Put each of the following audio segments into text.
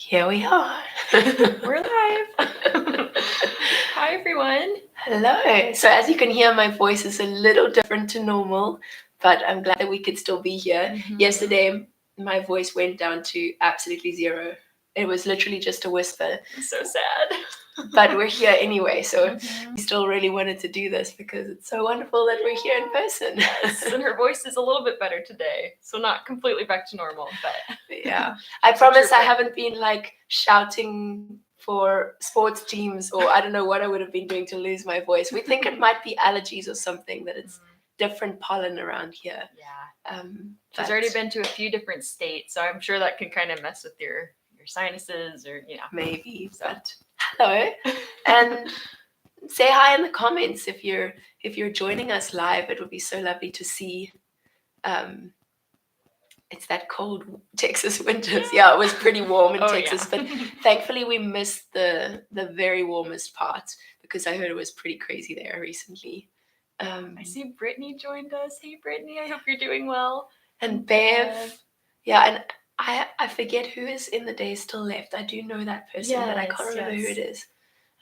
Here we are. We're live. Hi, everyone. Hello. So as you can hear, my voice is a little different to normal, but I'm glad that we could still be here. Yesterday, my voice went down to absolutely zero. It was literally just a whisper. So sad. But we're here anyway, so we still really wanted to do this because it's so wonderful that we're here in person. Yes, and her voice is a little bit better today, so not completely back to normal, but yeah. I promise I haven't been like shouting for sports teams, or I don't know what I would have been doing to lose my voice. We think it might be allergies or something, that it's different pollen around here. Yeah. She's already been to a few different states, so I'm sure that can kind of mess with your sinuses, or maybe. So. But hello, and say hi in the comments if you're joining us live. It would be so lovely to see. It's that cold Texas winters. Yeah, it was pretty warm in Texas, but thankfully we missed the very warmest part because I heard it was pretty crazy there recently. I see Brittany joined us. Hey, Brittany, I hope you're doing well. And Bev. Yeah, and I forget who is in the day still left. I do know that person, but I can't remember who it is.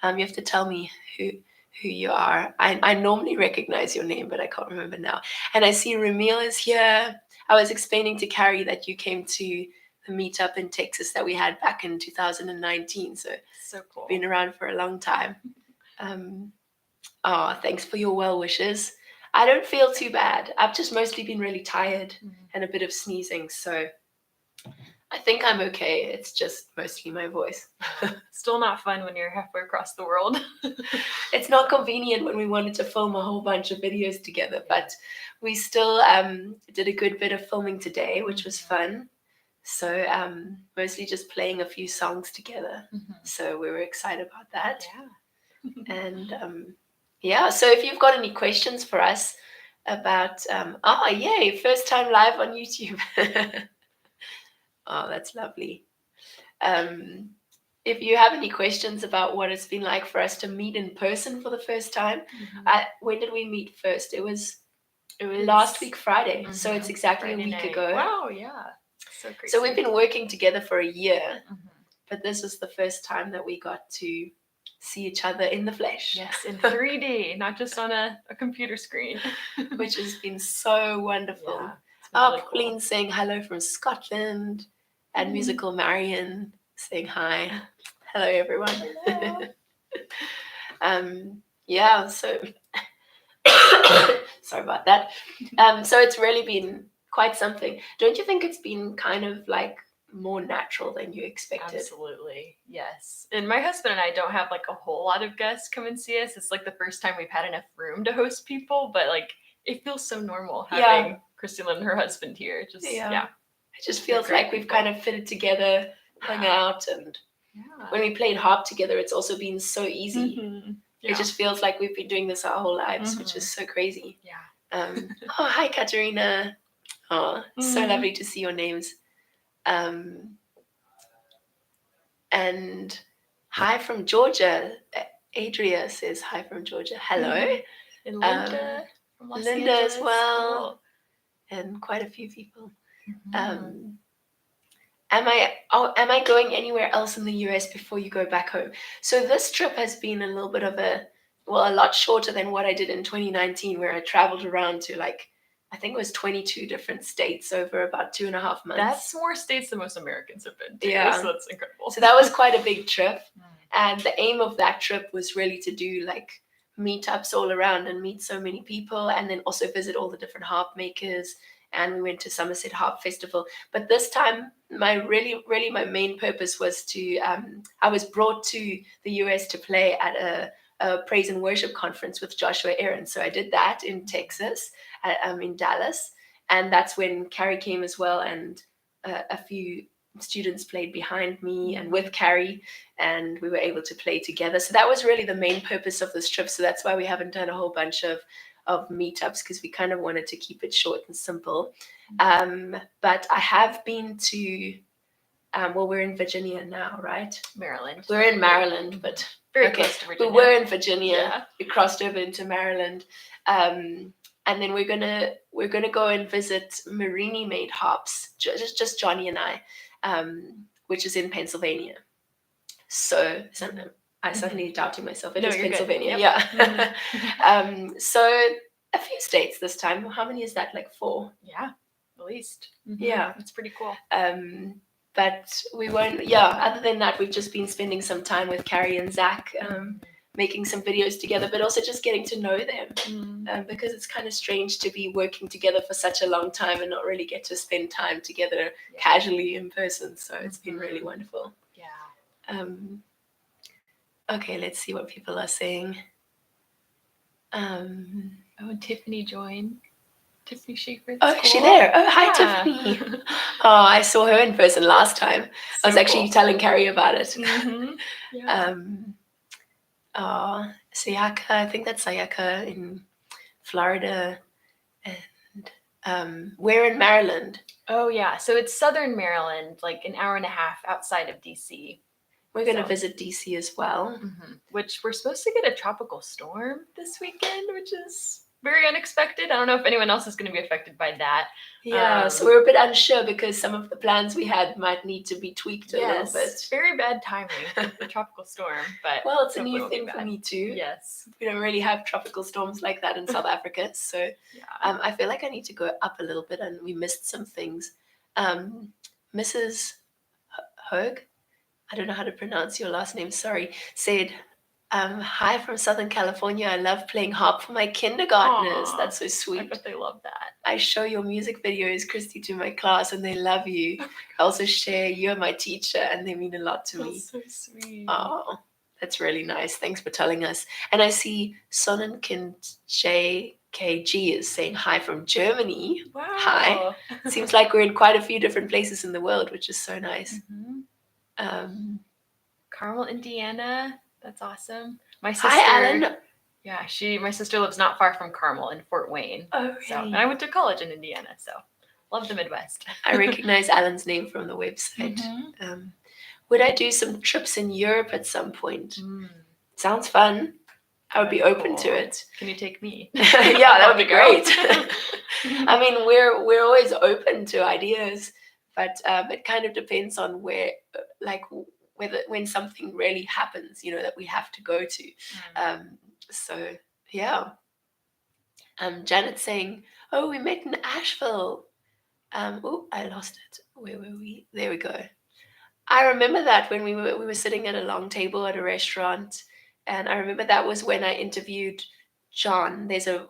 You have to tell me who you are. I normally recognize your name, but I can't remember now. And I see Ramil is here. I was explaining to Carrie that you came to the meetup in Texas that we had back in 2019. So cool. Been around for a long time. Thanks for your well wishes. I don't feel too bad. I've just mostly been really tired and a bit of sneezing. So I think I'm okay. It's just mostly my voice. Still not fun when you're halfway across the world. It's not convenient when we wanted to film a whole bunch of videos together, but we still did a good bit of filming today, which was fun. So mostly just playing a few songs together. So we were excited about that. Yeah. And so if you've got any questions for us about, yay, first time live on YouTube. Oh, that's lovely. If you have any questions about what it's been like for us to meet in person for the first time, when did we meet first? It was last week Friday, so it's exactly Friday a week ago. Wow, yeah, so crazy. So we've been working together for a year, but this was the first time that we got to see each other in the flesh. Yes, in 3D, not just on a computer screen, which has been so wonderful. Yeah, really Pauline saying hello from Scotland, and Musical Marion saying hi. Hello, everyone. Hello. So sorry about that. So it's really been quite something. Don't you think it's been kind of like more natural than you expected? Absolutely, yes. And my husband and I don't have like a whole lot of guests come and see us. It's like the first time we've had enough room to host people, but like it feels so normal having Christy-Lyn and her husband here. It just feels like we've kind of fitted together, hung out, and when we played Harp together, it's also been so easy. It just feels like we've been doing this our whole lives, which is so crazy. Yeah. Hi, Katerina. Oh, so lovely to see your names. And hi from Georgia. Adria says hi from Georgia. Hello. And Linda from Los Linda Angeles. As well. Cool. And quite a few people. Am I going anywhere else in the US before you go back home? So this trip has been a little bit of a lot shorter than what I did in 2019, where I traveled around to I think it was 22 different states over about 2.5 months. That's more states than most Americans have been to. Yeah. So that's incredible. So that was quite a big trip. And the aim of that trip was really to do meetups all around and meet so many people, and then also visit all the different harp makers. And we went to Somerset Harp Festival. But this time, my main purpose was to, I was brought to the US to play at a praise and worship conference with Joshua Aaron. So I did that in Texas, in Dallas. And that's when Carrie came as well, and a few students played behind me and with Carrie, and we were able to play together. So that was really the main purpose of this trip. So that's why we haven't done a whole bunch of meetups, because we kind of wanted to keep it short and simple. But I have been to, we're in Virginia now, right? Maryland. We're in Maryland, but very close to Virginia. We were in Virginia. Yeah. We crossed over into Maryland. And then we're gonna go and visit Marini made harps, just Johnny and I. which is in Pennsylvania. So I suddenly doubted myself. It is Pennsylvania. Yep. Yeah. So a few states this time. How many is that? Like 4? Yeah, at least. Yeah. It's pretty cool. But we won't, yeah, other than that, we've just been spending some time with Carrie and Zach, making some videos together, but also just getting to know them, because it's kind of strange to be working together for such a long time and not really get to spend time together casually in person. So it's been really wonderful. Yeah. Okay, let's see what people are saying. Oh, Tiffany joined. Tiffany Schaefer. Oh, is she there? Oh, hi, Tiffany. Oh, I saw her in person last time. I was actually telling Carrie about it. Yeah. Sayaka, I think that's Sayaka in Florida. And we're in Maryland. Oh, yeah. So it's southern Maryland, like an hour and a half outside of DC. We're going to visit DC as well. Which we're supposed to get a tropical storm this weekend, which is very unexpected. I don't know if anyone else is going to be affected by that. Yeah, so we're a bit unsure because some of the plans we had might need to be tweaked a little bit. It's very bad timing for the tropical storm, but well, it's a new thing for me too. Yes. We don't really have tropical storms like that in South Africa, so I feel like I need to go up a little bit, and we missed some things. Mrs. Hogue, I don't know how to pronounce your last name, sorry, said, hi from Southern California. I love playing harp for my kindergartners. Aww, that's so sweet. I bet they love that. I show your music videos, Christy, to my class, and they love you. I also share you're my teacher, and they mean a lot to me. That's so sweet. Oh, that's really nice. Thanks for telling us. And I see Sonnenkind JKG is saying hi from Germany. Wow. Hi. Seems like we're in quite a few different places in the world, which is so nice. Carmel, Indiana. That's awesome. My sister. Hi, Alan. Yeah, my sister lives not far from Carmel in Fort Wayne. Oh, really? So, and I went to college in Indiana, so love the Midwest. I recognize Alan's name from the website. Would I do some trips in Europe at some point? Sounds fun. I would be open to it. Can you take me? Yeah, that would be great. I mean, we're always open to ideas, but it kind of depends on where, like, when something really happens, that we have to go to. So yeah. Janet's saying, oh, we met in Asheville. Oh, I lost it. Where were we? There we go. I remember that when we were sitting at a long table at a restaurant, and I remember that was when I interviewed John. There's a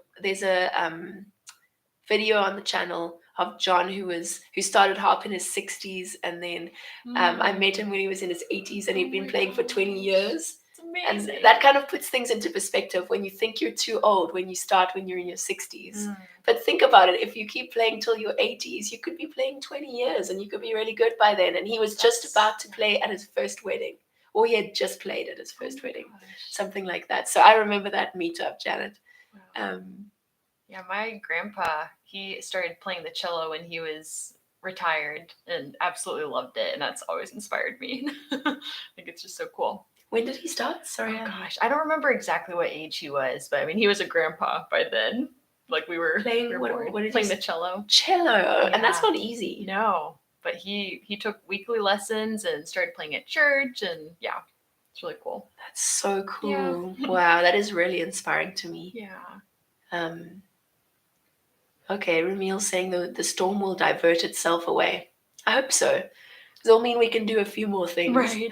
video on the channel of John who started harp in his 60s, and then I met him when he was in his 80s, and he'd been playing for 20 years. Amazing. And that kind of puts things into perspective when you think you're too old when you start when you're in your 60s. But think about it. If you keep playing till your 80s, you could be playing 20 years and you could be really good by then. And he was just about to play at his first wedding, or he had just played at his first wedding, something like that. So I remember that meetup, Janet. Wow. Yeah, my grandpa, he started playing the cello when he was retired and absolutely loved it. And that's always inspired me. I think it's just so cool. When did he start? Sorry. Oh, gosh, I don't remember exactly what age he was, but I mean, he was a grandpa by then. Like we were playing the cello. Cello, and that's not easy. No, but he took weekly lessons and started playing at church, and yeah, it's really cool. That's so cool. Yeah. Wow, that is really inspiring to me. Yeah. Okay, Ramil's saying the storm will divert itself away. I hope so. It'll mean we can do a few more things. Right.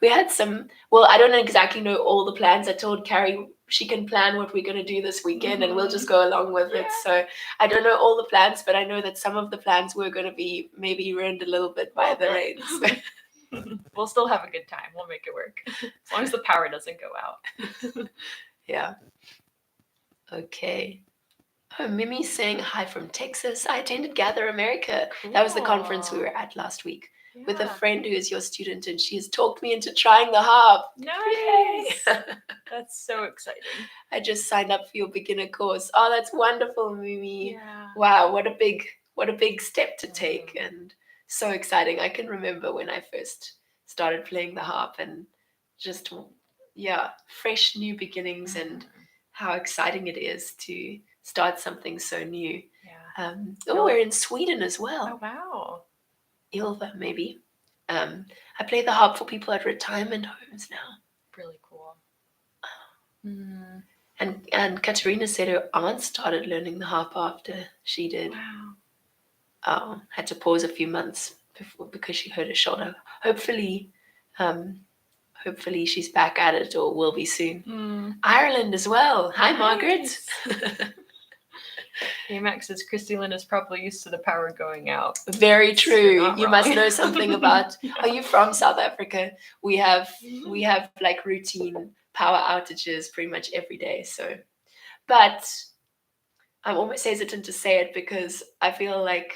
We had some, well, I don't exactly know all the plans. I told Carrie she can plan what we're going to do this weekend and we'll just go along with it. So I don't know all the plans, but I know that some of the plans were going to be maybe ruined a little bit by the rains. We'll still have a good time. We'll make it work. As long as the power doesn't go out. Yeah. Okay. Oh, Mimi's saying hi from Texas. I attended Gather America. Cool. That was the conference we were at last week with a friend who is your student, and she has talked me into trying the harp. Nice. That's so exciting. I just signed up for your beginner course. Oh, that's wonderful, Mimi. Yeah. Wow, what a big step to take, and so exciting. I can remember when I first started playing the harp, and just fresh new beginnings, and how exciting it is to start something so new. Yeah. We're in Sweden as well. Oh, wow. Ilva, maybe. I play the harp for people at retirement homes now. Really cool. And Katerina said her aunt started learning the harp after she did. Wow. Had to pause a few months before because she hurt her shoulder. Hopefully she's back at it or will be soon. Ireland as well. Hi, Margaret. Max says Christy-Lyn is probably used to the power going out. Very true. You must know something about. Are you from South Africa? We have like routine power outages pretty much every day. So, but I'm almost hesitant to say it because I feel like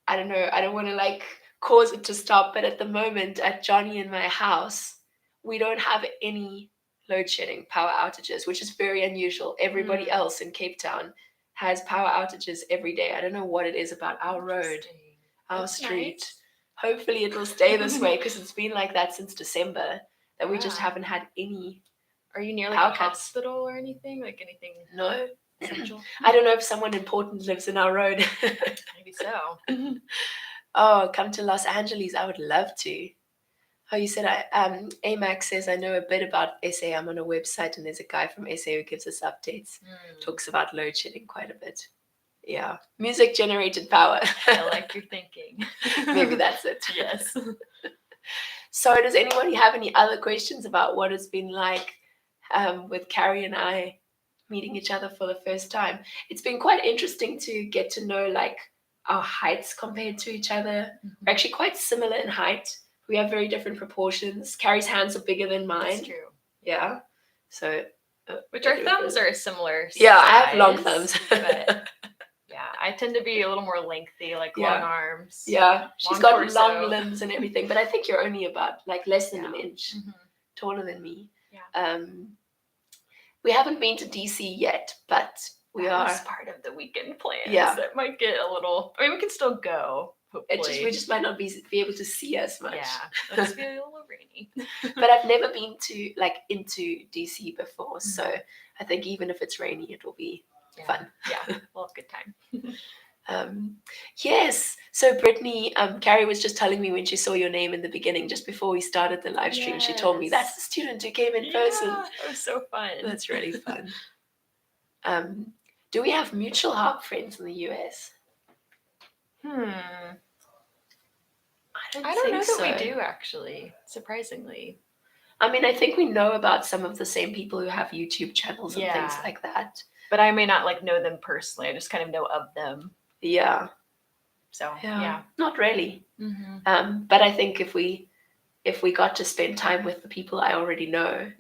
I don't know. I don't want to like cause it to stop. But at the moment, at Johnny and my house, we don't have any load shedding power outages, which is very unusual. Everybody else in Cape Town has power outages every day. I don't know what it is about our road, our street. Nice. Hopefully it will stay this way because it's been like that since December that we just haven't had any. Are you near like a hospital or anything? Like anything? No. I don't know if someone important lives in our road. Maybe so. Oh, come to Los Angeles. I would love to. Oh, you said Amax says, I know a bit about SA. I'm on a website and there's a guy from SA who gives us updates. Talks about load shedding quite a bit. Yeah. Music generated power. I like your thinking. Maybe that's it. Yes. So does anybody have any other questions about what it's been like with Carrie and I meeting each other for the first time? It's been quite interesting to get to know like our heights compared to each other. We're actually quite similar in height. We have very different proportions. Carrie's hands are bigger than mine. That's true. Yeah. So. Which our thumbs are similar size. Yeah, I have long thumbs. But yeah, I tend to be a little more lengthy, like long arms. Yeah, she's got torso. long limbs and everything. But I think you're only about like less than an inch taller than me. Yeah. We haven't been to DC yet, but we are. That's part of the weekend plans. Yeah. That might get a little. I mean, we can still go. We just might not be able to see as much. Yeah, it'll be a little rainy. But I've never been to into DC before, so I think even if it's rainy, it will be fun. Yeah, we'll have a good time. Yes. So Brittany, Carrie was just telling me when she saw your name in the beginning, just before we started the live stream, she told me that's the student who came in person. It was so fun. That's really fun. Do we have mutual harp friends in the US? I don't know so. that we do, actually, surprisingly. I mean, I think we know about some of the same people who have YouTube channels and things like that. But I may not like know them personally. I just kind of know of them. Yeah. So, Not really. But I think if we got to spend time with the people I already know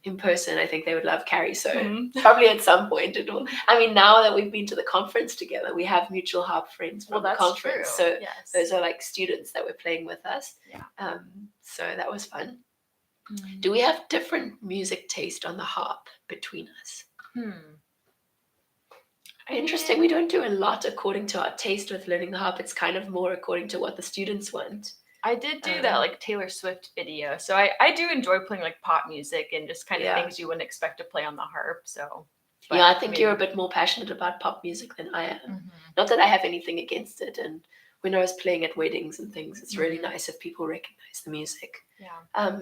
in person, I think they would love Carrie. So probably at some point it will. I mean, now that we've been to the conference together, we have mutual harp friends from the conference. True. So those are like students that were playing with us. Yeah. So that was fun. Do we have different music taste on the harp between us? Interesting. We don't do a lot according to our taste with learning the harp. It's kind of more according to what the students want. I did do that like Taylor Swift video. So I do enjoy playing like pop music and just kind of things you wouldn't expect to play on the harp. So I think you're a bit more passionate about pop music than I am. Not that I have anything against it. And when I was playing at weddings and things, it's really nice if people recognize the music. Yeah.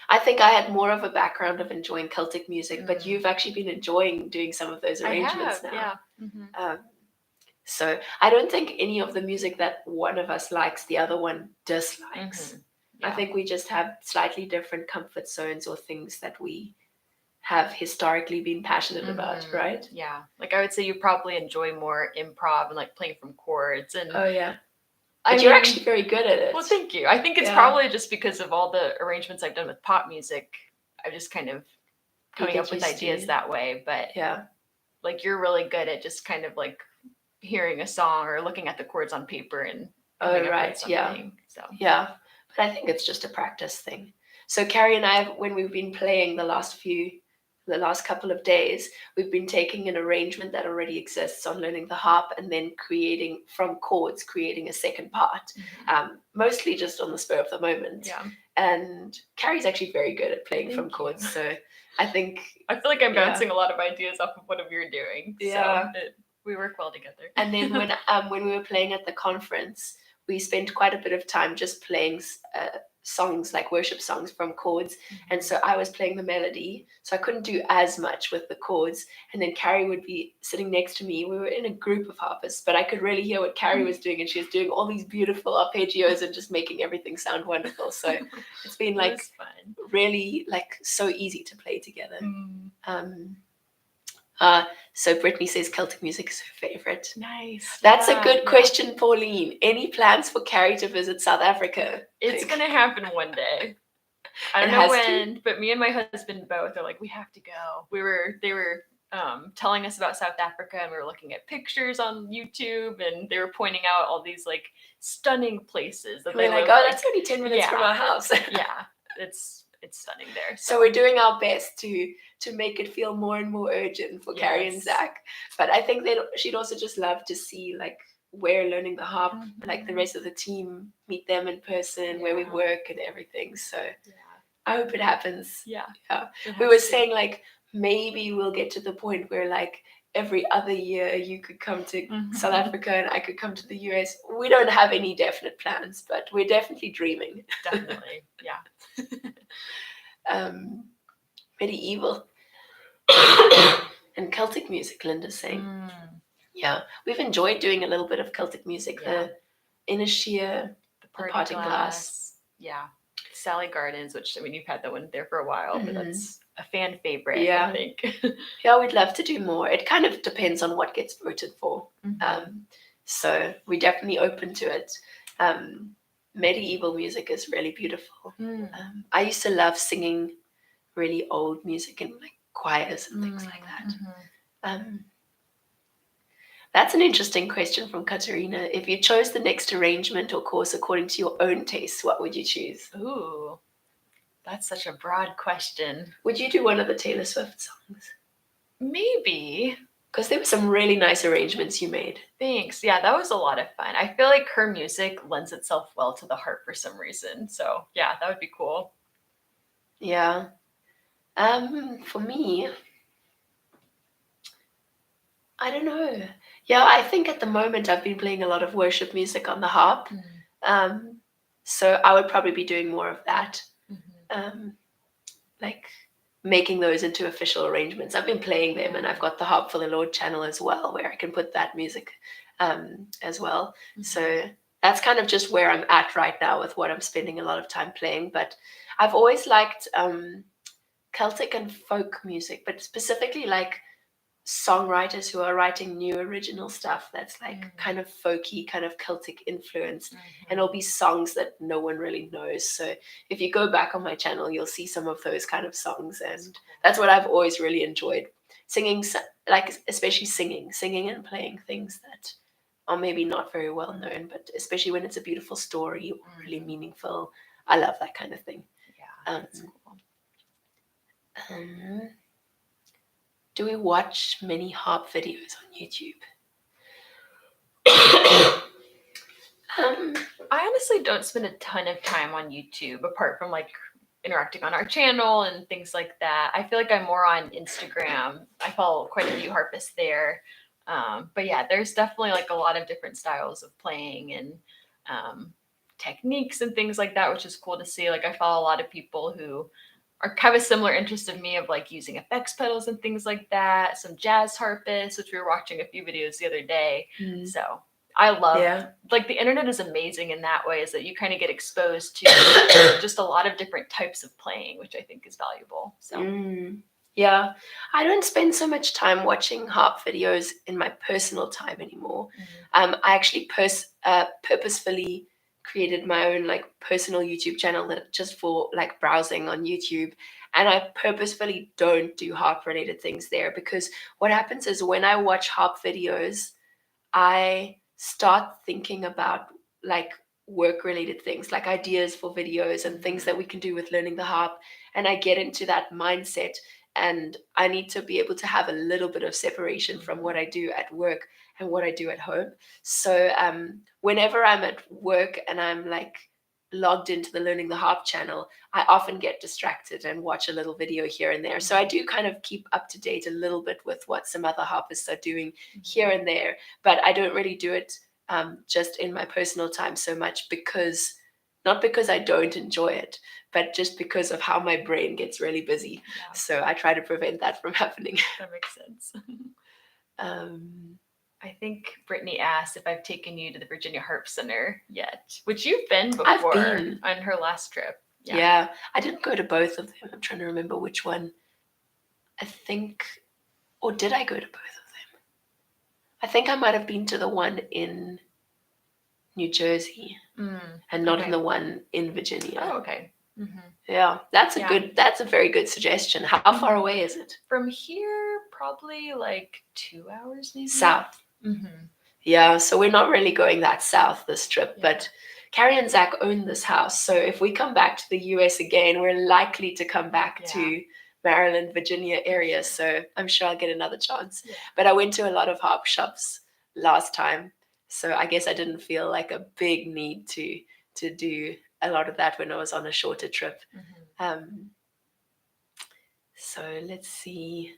I think I had more of a background of enjoying Celtic music, but you've actually been enjoying doing some of those arrangements now. Yeah. So I don't think any of the music that one of us likes, the other one dislikes. I think we just have slightly different comfort zones or things that we have historically been passionate about, right? Yeah. Like I would say you probably enjoy more improv and like playing from chords. And But you're actually very good at it. Well, thank you. I think it's probably just because of all the arrangements I've done with pop music. I just kind of coming up with ideas that way. But like you're really good at just kind of like hearing a song or looking at the chords on paper and coming up with something. So but I think it's just a practice thing. So Carrie and I, when we've been playing the last couple of days, we've been taking an arrangement that already exists on learning the harp and then creating from chords, creating a second part, mostly just on the spur of the moment. Yeah. And Carrie's actually very good at playing from chords. So I feel like I'm bouncing a lot of ideas off of whatever you're doing. Yeah. So we work well together. And then when we were playing at the conference, we spent quite a bit of time just playing songs, like worship songs from chords. And so I was playing the melody, so I couldn't do as much with the chords. And then Carrie would be sitting next to me. We were in a group of harpists, but I could really hear what Carrie was doing, and she was doing all these beautiful arpeggios and just making everything sound wonderful. So it's been like fun. really like so easy to play together. So Brittany says Celtic music is her favorite. Nice. That's a good question, Pauline. Any plans for Carrie to visit South Africa? It's gonna happen one day. I don't know when, but me and my husband both are like, we have to go. They were telling us about South Africa, and we were looking at pictures on YouTube, and they were pointing out all these like stunning places that we're like, that's only 10 minutes from our house. Yeah, it's stunning there. So we're doing our best to make it feel more and more urgent for Carrie and Zach. But I think that she'd also just love to see like where learning the harp, like the rest of the team, meet them in person, where we work and everything. So I hope it happens. Yeah. We were saying like maybe we'll get to the point where like every other year you could come to South Africa and I could come to the US. We don't have any definite plans, but we're definitely dreaming. Definitely, yeah. Medieval and Celtic music, Linda's saying. Yeah, we've enjoyed doing a little bit of Celtic music. The Inishia, the Parting Glass. Yeah. Sally Gardens, which, I mean, you've had that one there for a while, but that's a fan favorite, I think. Yeah, we'd love to do more. It kind of depends on what gets voted for. So we're definitely open to it. Medieval music is really beautiful. I used to love singing really old music in like choirs and things like that. That's an interesting question from Katerina. If you chose the next arrangement or course according to your own tastes, what would you choose? Ooh, that's such a broad question. Would you do one of the Taylor Swift songs? Maybe. Because there were some really nice arrangements you made. Thanks. Yeah, that was a lot of fun. I feel like her music lends itself well to the harp for some reason. So yeah, that would be cool. Yeah. For me, I don't know. Yeah, I think at the moment I've been playing a lot of worship music on the harp. So I would probably be doing more of that. Like making those into official arrangements. I've been playing them, and I've got the Harp for the Lord channel as well, where I can put that music as well. So that's kind of just where I'm at right now with what I'm spending a lot of time playing. But I've always liked Celtic and folk music, but specifically like songwriters who are writing new original stuff that's like kind of folky, kind of Celtic influenced, and it'll be songs that no one really knows. So if you go back on my channel, you'll see some of those kind of songs, and that's what I've always really enjoyed. Singing, like especially singing and playing things that are maybe not very well known, but especially when it's a beautiful story or really meaningful. I love that kind of thing. Yeah, that's cool. Do we watch many harp videos on YouTube? I honestly don't spend a ton of time on YouTube, apart from like interacting on our channel and things like that. I feel like I'm more on Instagram. I follow quite a few harpists there. But yeah, there's definitely like a lot of different styles of playing and techniques and things like that, which is cool to see. Like I follow a lot of people who have a similar interest of me of like using effects pedals and things like that. Some jazz harpists, which we were watching a few videos the other day. So I love, like the internet is amazing in that way, is that you kind of get exposed to just a lot of different types of playing, which I think is valuable. So yeah, I don't spend so much time watching harp videos in my personal time anymore. I actually purposefully created my own like personal YouTube channel that just for like browsing on YouTube, and I purposefully don't do harp related things there, because what happens is when I watch harp videos, I start thinking about like work related things, like ideas for videos and things that we can do with learning the harp, and I get into that mindset, and I need to be able to have a little bit of separation from what I do at work and what I do at home. So whenever I'm at work and I'm like logged into the Learning the Harp channel, I often get distracted and watch a little video here and there. So I do kind of keep up to date a little bit with what some other harpists are doing here and there, but I don't really do it just in my personal time so much not because I don't enjoy it, but just because of how my brain gets really busy. Yeah. So I try to prevent that from happening. That makes sense. Um, I think Brittany asked if I've taken you to the Virginia Harp Center yet, which you've been I've before been. on her last trip. Yeah, I didn't go to both of them. I'm trying to remember which one. I think, or did I go to both of them? I think I might have been to the one in New Jersey and not in the one in Virginia. Oh, okay. Mm-hmm. Yeah, that's a very good suggestion. How far away is it? From here, probably like 2 hours maybe. South. Mm-hmm. Yeah, so we're not really going that south this trip, but Carrie and Zach own this house. So if we come back to the US again, we're likely to come back to Maryland, Virginia area. So I'm sure I'll get another chance. Yeah. But I went to a lot of harp shops last time. So I guess I didn't feel like a big need to do a lot of that when I was on a shorter trip. Mm-hmm. So let's see.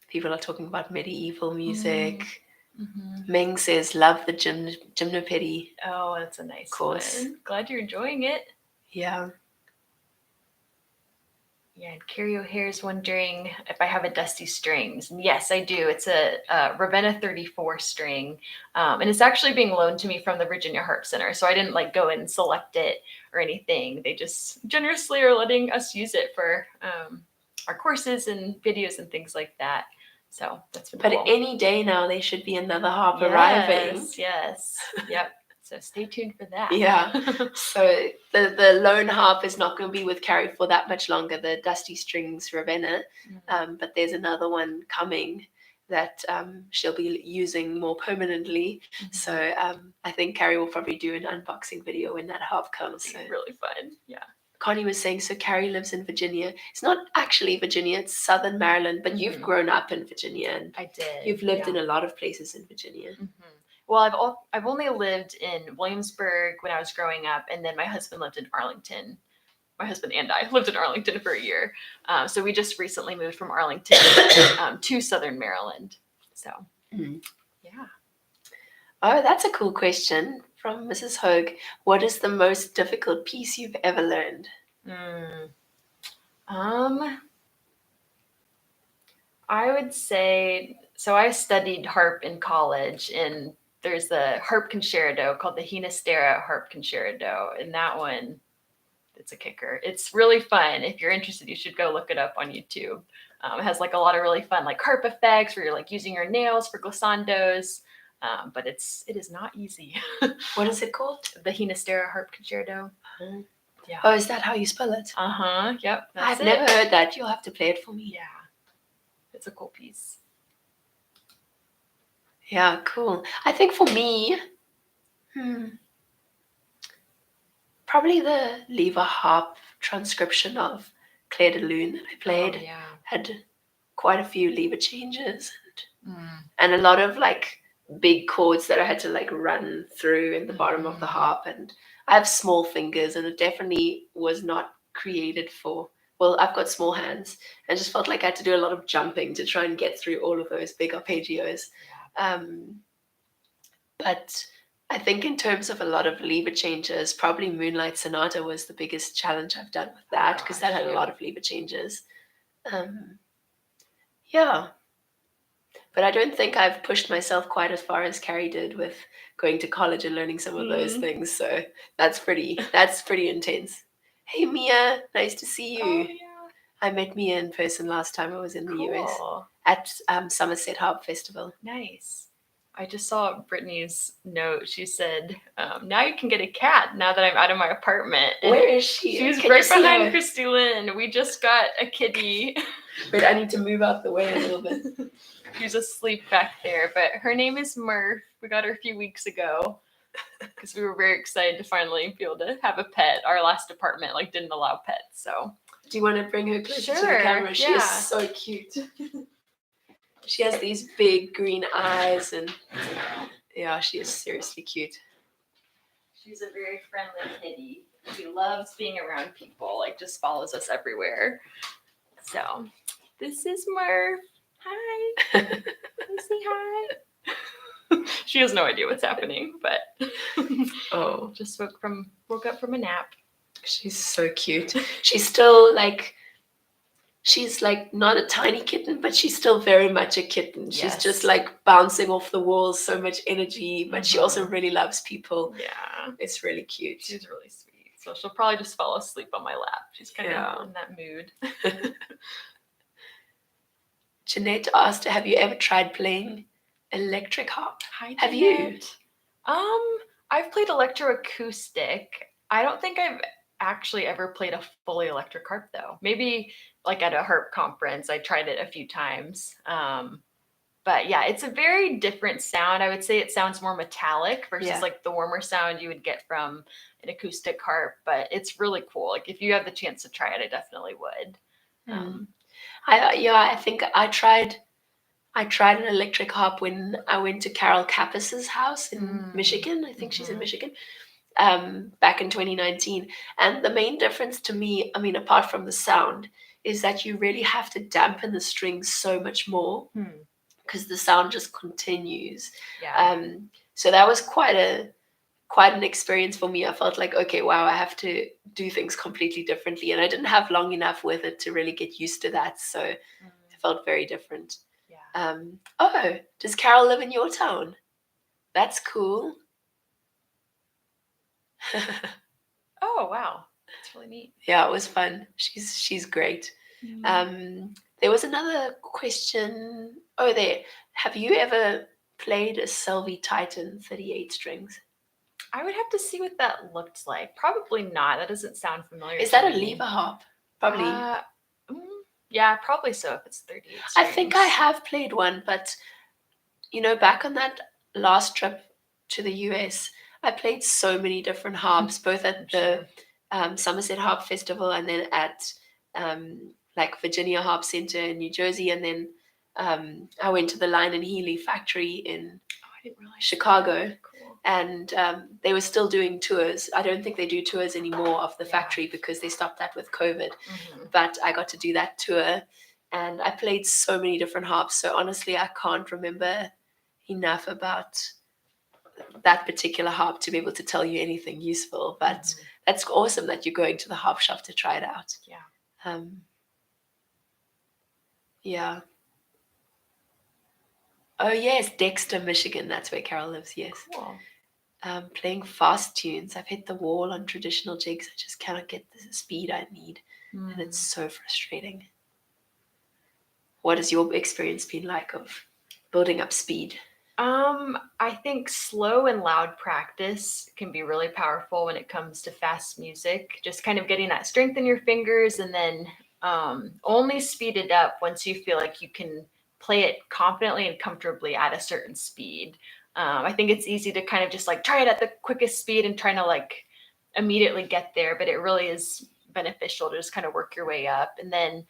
People are talking about medieval music. Mm-hmm. Ming says, love the gymnopedie. Oh, that's a nice course. One. Glad you're enjoying it. Yeah. Yeah, and Carrie O'Hare's wondering if I have a Dusty Strings. And yes, I do. It's a Ravenna 34 string. And it's actually being loaned to me from the Virginia Harp Center. So I didn't like go and select it or anything. They just generously are letting us use it for our courses and videos and things like that. So that's been cool. But any day now, there should be another harp arriving. Yes. Yep. So stay tuned for that. Yeah. So the lone harp is not going to be with Carrie for that much longer, the Dusty Strings Ravenna. Mm-hmm. But there's another one coming that she'll be using more permanently. Mm-hmm. So I think Carrie will probably do an unboxing video when that harp comes. It'll be really fun. Yeah. Connie was saying, so Carrie lives in Virginia. It's not actually Virginia, it's Southern Maryland, but you've grown up in Virginia. And I did. You've lived in a lot of places in Virginia. Mm-hmm. Well, I've only lived in Williamsburg when I was growing up, and then my husband lived in Arlington. My husband and I lived in Arlington for a year. So we just recently moved from Arlington to Southern Maryland. So, yeah. Oh, that's a cool question from Mrs. Hogue. What is the most difficult piece you've ever learned? I would say, so I studied harp in college, and there's the harp concerto called the Hinastera harp concerto, and that one, it's a kicker. It's really fun. If you're interested, you should go look it up on YouTube. It has like a lot of really fun like harp effects where you're like using your nails for glissandos, but it is not easy. What is it called? The Hinastera harp concerto. Uh-huh. Yeah. Oh, is that how you spell it? Yep. I've never heard that. You'll have to play it for me. Yeah. It's a cool piece. Yeah, cool. I think for me, probably the Lever harp transcription of Claire de Lune that I played had quite a few lever changes and a lot of like big chords that I had to like run through in the bottom of the harp. And I have small fingers, and it definitely was not created for. Well, I've got small hands, and just felt like I had to do a lot of jumping to try and get through all of those big arpeggios. But I think in terms of a lot of lever changes, probably Moonlight Sonata was the biggest challenge I've done with that, because that had a lot of lever changes. Yeah. But I don't think I've pushed myself quite as far as Carrie did with going to college and learning some of those things. So that's pretty intense. Hey, Mia, nice to see you. Oh, yeah. I met Mia in person last time I was in the US at Somerset Harp Festival. Nice. I just saw Brittany's note. She said, now you can get a cat now that I'm out of my apartment. And where is she? She's right behind Christy-Lyn. We just got a kitty. Wait, I need to move out the way a little bit. She's asleep back there, but her name is Murph. We got her a few weeks ago because we were very excited to finally be able to have a pet. Our last apartment didn't allow pets, so. Do you want to bring her closer to the camera? She is so cute. She has these big green eyes, and she is seriously cute. She's a very friendly kitty. She loves being around people, just follows us everywhere. So, this is Murph. Hi. Say hi. She has no idea what's happening, but Oh, just woke up from a nap. she's so cute. She's still like, she's like not a tiny kitten, but she's still very much a kitten. She's just Yes. like bouncing off the walls, so much energy, but she also Mhm. really loves people. Yeah, It's really cute. she's really sweet. So she'll probably just fall asleep on my lap. She's kind Yeah. of in that mood. Jeanette asked, have you ever tried playing electric harp? Hi, Have you? Jeanette. I've played electroacoustic. I don't think I've actually ever played a fully electric harp though. Maybe like at a harp conference, I tried it a few times. But yeah, it's a very different sound. I would say it sounds more metallic versus Yeah. like the warmer sound you would get from an acoustic harp. But it's really cool. Like if you have the chance to try it, I definitely would. I think I tried an electric harp when I went to Carol Kappis's house in Michigan. I think she's in Michigan. Back in 2019. And the main difference to me, I mean, apart from the sound, is that you really have to dampen the strings so much more because the sound just continues. Yeah. So that was quite an experience for me. I felt like, okay, wow, I have to do things completely differently. And I didn't have long enough with it to really get used to that. So it felt very different. Yeah. Oh, does Carol live in your town? That's cool. Oh wow, that's really neat. Yeah, it was fun. She's great. There was another question. Oh, there. Have you ever played a Sylvie Titan 38 strings? I would have to see what that looked like. Probably not. That doesn't sound familiar. Is to that a me. lever harp? Probably. Yeah, probably so if it's 38 strings. I think I have played one, but back on that last trip to the US, I played so many different harps, both at the Somerset Harp Festival and then at like Virginia Harp Center in New Jersey, and then I went to the Line and Healy factory in Chicago. Cool. And they were still doing tours. I don't think they do tours anymore of the factory because they stopped that with COVID. But I got to do that tour, and I played so many different harps. So honestly, I can't remember enough about that particular harp to be able to tell you anything useful. But that's awesome that you're going to the harp shop to try it out. Yeah. Yeah. Oh yes, Dexter, Michigan. That's where Carol lives. Yes. Cool. Playing fast tunes. I've hit the wall on traditional jigs. I just cannot get the speed I need, and it's so frustrating. What has your experience been like of building up speed? I think slow and loud practice can be really powerful when it comes to fast music. Just kind of getting that strength in your fingers, and then only speed it up once you feel like you can play it confidently and comfortably at a certain speed. I think it's easy to kind of just like try it at the quickest speed and trying to like immediately get there, but it really is beneficial to just kind of work your way up. And then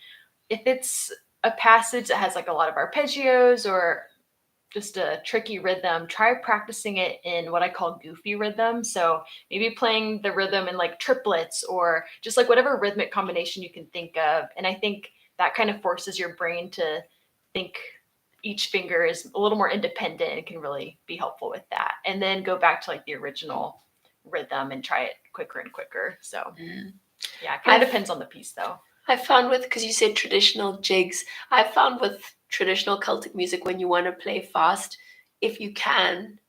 if it's a passage that has like a lot of arpeggios or just a tricky rhythm, try practicing it in what I call goofy rhythm. So maybe playing the rhythm in like triplets or just like whatever rhythmic combination you can think of. And I think that kind of forces your brain to think each finger is a little more independent and can really be helpful with that. And then go back to like the original rhythm and try it quicker and quicker. So yeah, it kind of depends on the piece though. I found with, because you said traditional jigs, I found with traditional Celtic music, when you want to play fast, if you can,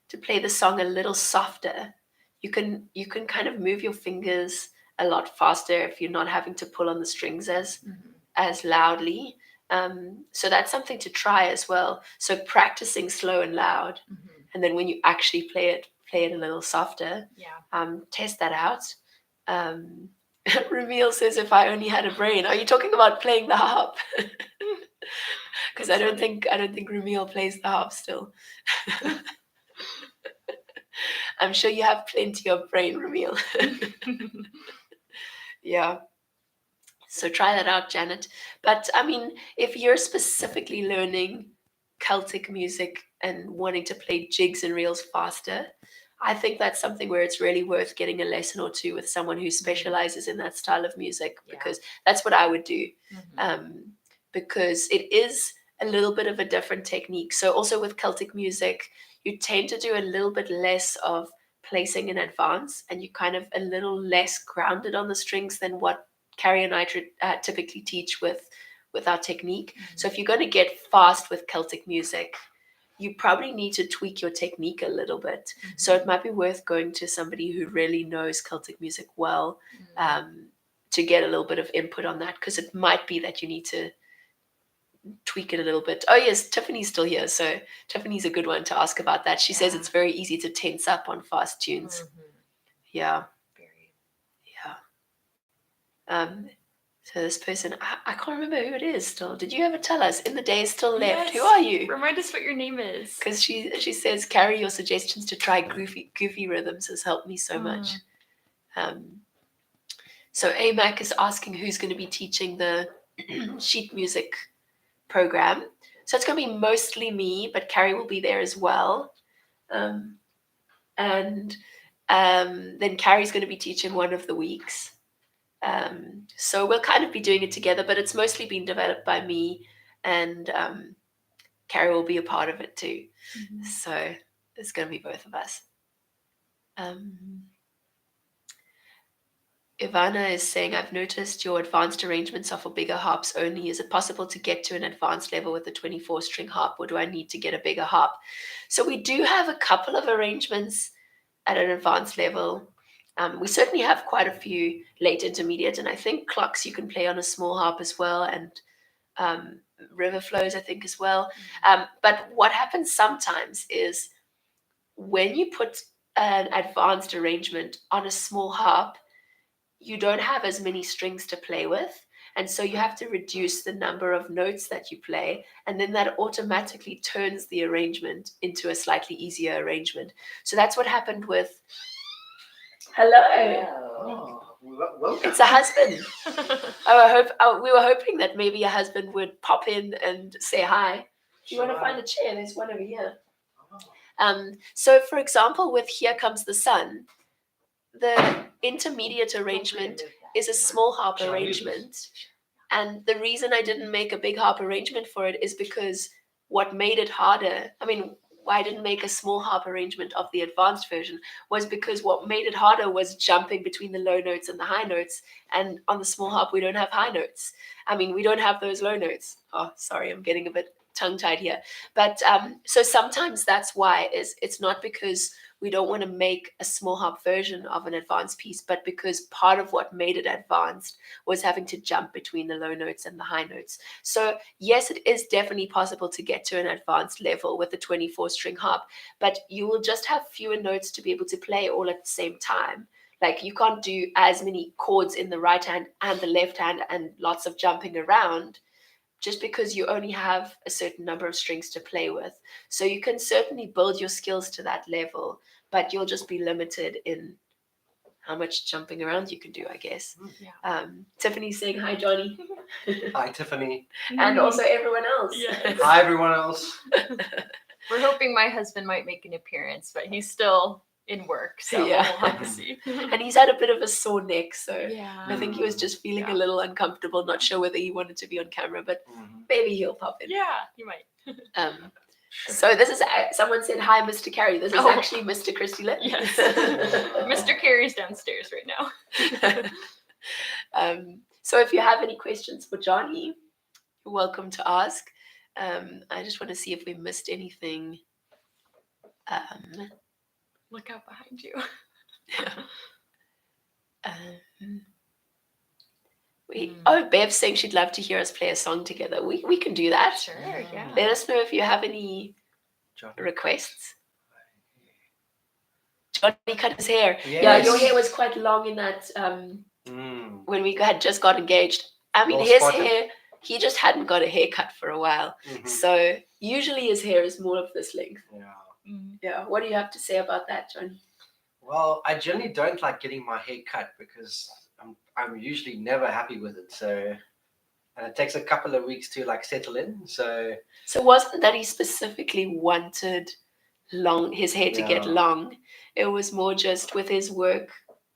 to play the song a little softer, you can kind of move your fingers a lot faster if you're not having to pull on the strings as loudly. So that's something to try as well. So practicing slow and loud, and then when you actually play it a little softer. Test that out. Ramil says, if I only had a brain. Are you talking about playing the harp? Because I don't think Ramil plays the harp still. I'm sure you have plenty of brain, Ramil. Yeah. So try that out, Janet. But I mean, if you're specifically learning Celtic music and wanting to play jigs and reels faster, I think that's something where it's really worth getting a lesson or two with someone who specializes in that style of music, because that's what I would do. Because it is a little bit of a different technique. So also with Celtic music, you tend to do a little bit less of placing in advance, and you kind of a little less grounded on the strings than what Carrie and I typically teach with our technique. So if you're going to get fast with Celtic music, you probably need to tweak your technique a little bit. So it might be worth going to somebody who really knows Celtic music well, to get a little bit of input on that, because it might be that you need to tweak it a little bit. Oh yes, Tiffany's still here, so Tiffany's a good one to ask about that. She says it's very easy to tense up on fast tunes. Yeah. Very. Yeah. So this person, I can't remember who it is still. Did you ever tell us? In the days still left. Yes. Who are you? Remind us what your name is. Because she says, Carrie, your suggestions to try goofy rhythms has helped me so much. So AMAC is asking who's going to be teaching the sheet music program. So it's going to be mostly me, but Carrie will be there as well. And then Carrie's going to be teaching one of the weeks. So we'll kind of be doing it together, but it's mostly been developed by me, and Carrie will be a part of it too. So it's going to be both of us. Ivana is saying, I've noticed your advanced arrangements are for bigger harps only. Is it possible to get to an advanced level with a 24-string harp, or do I need to get a bigger harp? So we do have a couple of arrangements at an advanced level. We certainly have quite a few late intermediate, and I think clocks you can play on a small harp as well, and river flows I think as well. But what happens sometimes is when you put an advanced arrangement on a small harp, you don't have as many strings to play with, and so you have to reduce the number of notes that you play, and then that automatically turns the arrangement into a slightly easier arrangement. So that's what happened with Hello. Welcome. It's a husband. We were hoping that maybe a husband would pop in and say hi. Do you want to find a chair? There's one over here. So for example, with Here Comes the Sun, the intermediate arrangement is a small harp arrangement. And the reason I didn't make a big harp arrangement for it is because what made it harder, why I didn't make a small harp arrangement of the advanced version, was because what made it harder was jumping between the low notes and the high notes. And on the small harp, we don't have high notes. We don't have those low notes. Oh, sorry, I'm getting a bit tongue-tied here. But so sometimes that's why it's not because we don't want to make a small harp version of an advanced piece, but because part of what made it advanced was having to jump between the low notes and the high notes. So yes, it is definitely possible to get to an advanced level with a 24-string harp, but you will just have fewer notes to be able to play all at the same time. Like you can't do as many chords in the right hand and the left hand and lots of jumping around, just because you only have a certain number of strings to play with. So you can certainly build your skills to that level, but you'll just be limited in how much jumping around you can do, I guess. Yeah. Tiffany's saying hi, Johnny. Hi, Tiffany. And also everyone else. Yes. Hi, everyone else. We're hoping my husband might make an appearance, but he's still in work, so Yeah. we'll have to see. And he's had a bit of a sore neck, so Yeah. I think he was just feeling a little uncomfortable, not sure whether he wanted to be on camera, but maybe he'll pop in. Yeah, you might. So this is, someone said, hi, Mr. Carrie. This is actually Mr. Christy-Lyn. Yes. Mr. Carrie's downstairs right now. So if you have any questions for Johnny, you're welcome to ask. I just want to see if we missed anything. Look out behind you. Bev's saying she'd love to hear us play a song together. We can do that. Sure, yeah. Let us know if you have any requests. Johnny cut his hair. Yes. Yeah, your hair was quite long in that when we had just got engaged. His hair, he just hadn't got a haircut for a while. So usually his hair is more of this length. Yeah. What do you have to say about that, Johnny? Well, I generally don't like getting my hair cut because I'm usually never happy with it. So, and it takes a couple of weeks to settle in. So wasn't that he specifically wanted his hair to get long? It was more just with his work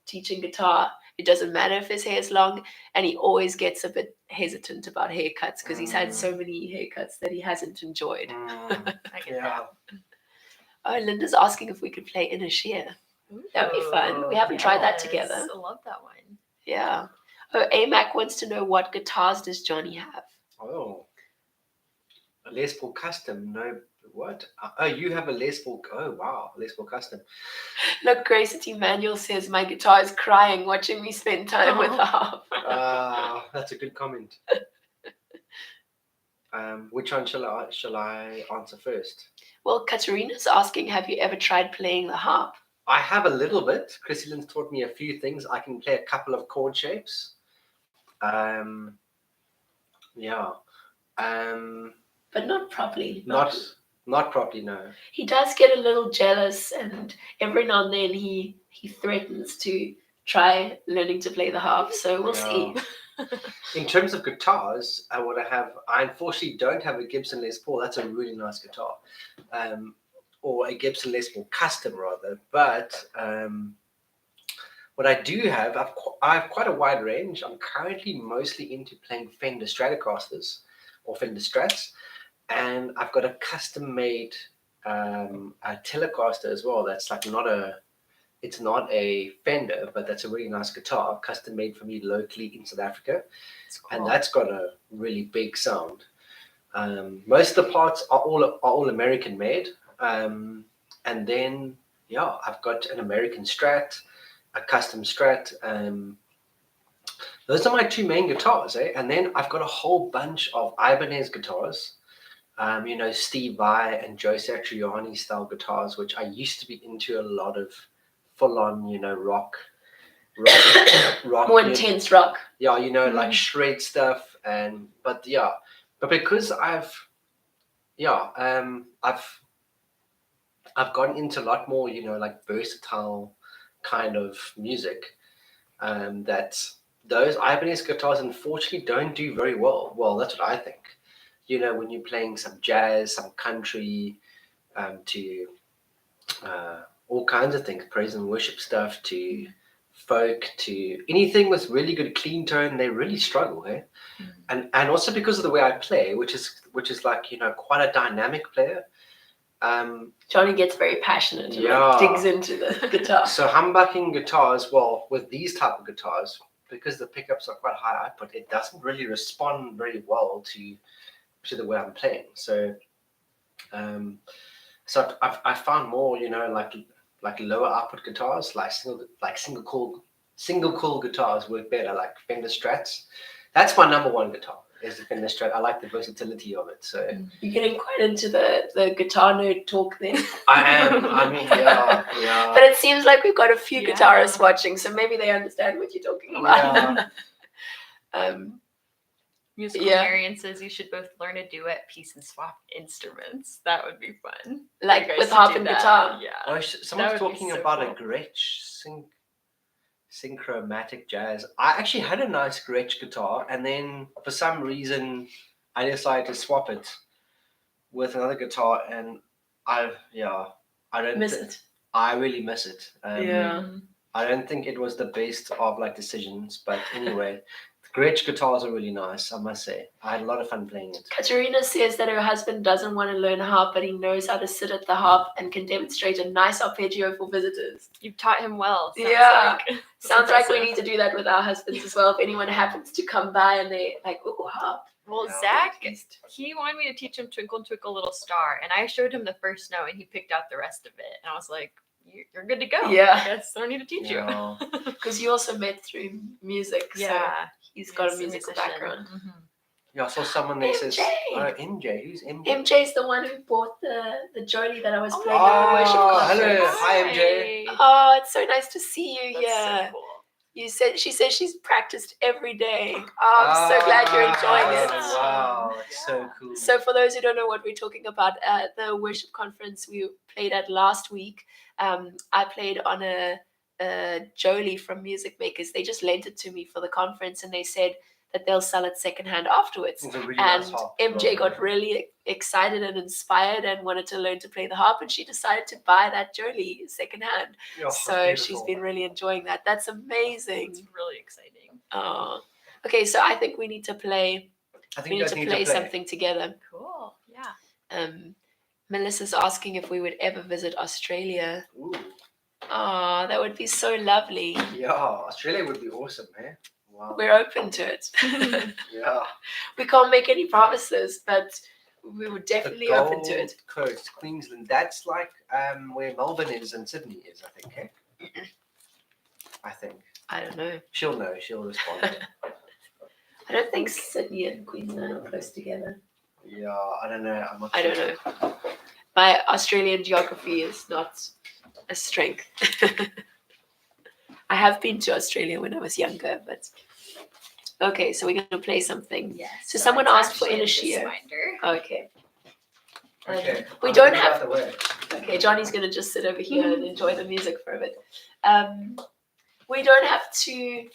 teaching guitar. It doesn't matter if his hair is long, and he always gets a bit hesitant about haircuts because he's had so many haircuts that he hasn't enjoyed. I get that. Oh, Linda's asking if we could play In a Sheer. That'd be fun. We haven't tried that together. I love that one. Yeah. Oh, AMAC wants to know, what guitars does Johnny have? Oh, a Les Paul Custom. No, what? Oh, you have a Les Paul. Oh, wow, Les Paul Custom. Look, Gracie Manuel says, my guitar is crying watching me spend time with the harp. That's a good comment. Which one shall I answer first? Well, Katerina's asking, have you ever tried playing the harp? I have a little bit. Christy-Lyn's taught me a few things. I can play a couple of chord shapes. But not properly. Not properly, no. He does get a little jealous, and every now and then he threatens to try learning to play the harp. So we'll see. In terms of guitars, I unfortunately don't have a Gibson Les Paul. That's a really nice guitar. Or a Gibson Les Paul Custom rather. But what I do have, I have quite a wide range. I'm currently mostly into playing Fender Stratocasters or Fender Strats. And I've got a custom-made a Telecaster as well. That's like it's not a Fender, but that's a really nice guitar, custom-made for me locally in South Africa. Cool. And that's got a really big sound. Most of the parts are all American-made. And then, I've got an American Strat, a custom Strat. Those are my two main guitars, eh? And then I've got a whole bunch of Ibanez guitars. Steve Vai and Joe Satriani style guitars, which I used to be into a lot of full-on, rock, more intense rock. Yeah, like shred stuff, but because I've gotten into a lot more, like versatile kind of music, that those Ibanez guitars unfortunately don't do very well. Well, that's what I think. When you're playing some jazz, some country, to all kinds of things, praise and worship stuff, to folk, to anything with really good clean tone, they really struggle, eh? And also because of the way I play, which is like, quite a dynamic player. Johnny gets very passionate and digs into the guitar. So humbucking guitars, well, with these type of guitars, because the pickups are quite high output, it doesn't really respond very well to the way I'm playing. So I found more, like lower output guitars, like single coil guitars work better, like Fender Strats. That's my number one guitar, is the Fender Strat. I like the versatility of it. So you're getting quite into the guitar nerd talk then. I am. I mean, yeah. But it seems like we've got a few guitarists watching, so maybe they understand what you're talking about. Musical Marion says you should both learn a duet piece and swap instruments. That would be fun. Like with harp and guitar. Yeah. Oh, someone's talking about a Gretsch synchromatic jazz. I actually had a nice Gretsch guitar, and then for some reason I decided to swap it with another guitar, and I don't miss it. I really miss it. I don't think it was the best of decisions, but anyway. Gretsch guitars are really nice, I must say. I had a lot of fun playing it. Katerina says that her husband doesn't want to learn harp, but he knows how to sit at the harp and can demonstrate a nice arpeggio for visitors. You've taught him well. Sounds like we need to do that with our husbands as well. If anyone happens to come by and they're like, ooh, harp. Well, Zach, he wanted me to teach him Twinkle, Twinkle, Little Star, and I showed him the first note, and he picked out the rest of it. And I was like, you're good to go. Yeah. I guess I don't need to teach you. Because you also met through music. So he's got a musical background. Mm-hmm. Yeah, I saw someone that says, MJ. Who's MJ? MJ's the one who bought the Jolie that I was playing at the worship conference. Hello. Hi, MJ. Oh, it's so nice to see you. That's so cool. She says she's practiced every day. Oh, I'm so glad you're enjoying it. Wow, it's so cool. So for those who don't know what we're talking about, the worship conference we played at last week, I played on a Jolie from Music Makers. They just lent it to me for the conference, and they said that they'll sell it secondhand afterwards. It's a really And nice harp. MJ got really excited and inspired and wanted to learn to play the harp, and she decided to buy that Jolie secondhand. Oh, So beautiful. she's been really enjoying that. That's amazing. It's really exciting. Okay, so I think we need to play. I think We you need guys to need play to play. something together. Cool. Yeah. Melissa's asking if we would ever visit Australia. Ooh. Oh, that would be so lovely. Yeah, Australia would be awesome, man. Wow. We're open to it. Yeah. We can't make any promises, but we would The definitely open to Gold it. Coast, Queensland. That's like where Melbourne is and Sydney is, I think. Eh? I think. I don't know. She'll know. She'll respond. I don't think Sydney and Queensland are close together. Yeah, I don't know. I'm not I don't sure. know. My Australian geography is not a strength. I have been to Australia when I was younger, but okay, so we're going to play something. Yes. So someone it's asked for actually in this Inishio. binder. Okay. Okay. We I'll don't put it have- out the way. Okay, Johnny's going to just sit over here and enjoy the music for a bit. We don't have two,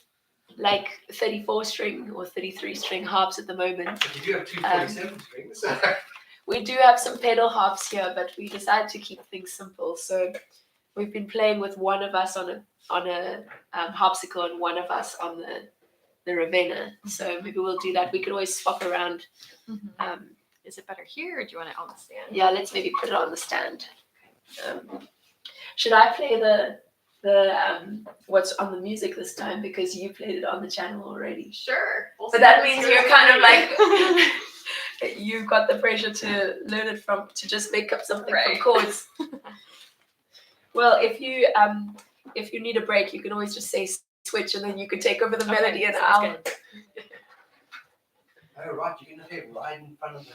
like, 34-string or 33-string harps at the moment. But you do have two 47 strings. We do have some pedal harps here, but we decided to keep things simple. So we've been playing with one of us on a harpsichord and one of us on the Ravenna. So maybe we'll do that. We could always swap around. Is it better here, or do you want it on the stand? Yeah, let's maybe put it on the stand. Should I play the what's on the music this time, because you played it on the channel already? Sure. We'll But see that how means this you're goes. kind of like you've got the pressure to learn it to just make up something Right. from chords. Well, if you need a break, you can always just say switch, and then you can take over the melody, and sounds I'll. good. Oh, right. You're going to play right in front of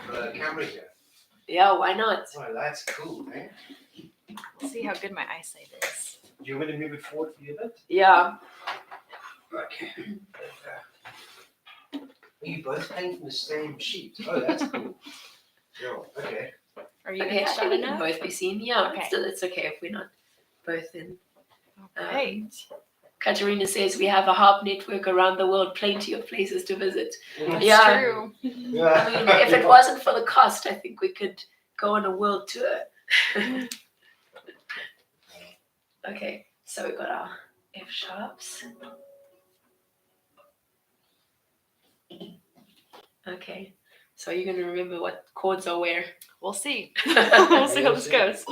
the camera here. Yeah, why not? Oh, that's cool, man. We'll see how good my eyesight is. Do you want me to move it forward for you a bit? Yeah. Okay. Are you both playing from the same sheet? Oh, that's cool. Yeah, okay. Are you Okay, in I shot think we can enough? both be seen. Yeah, Okay. still it's okay if we're not both in. Right. Katerina says we have a harp network around the world, plenty of places to visit. That's Yeah. true. Yeah. I mean, if it wasn't for the cost, I think we could go on a world tour. Okay, so we've got our F sharps. Okay, so you're going to remember what chords are where. We'll see. We'll see how We'll this see. goes.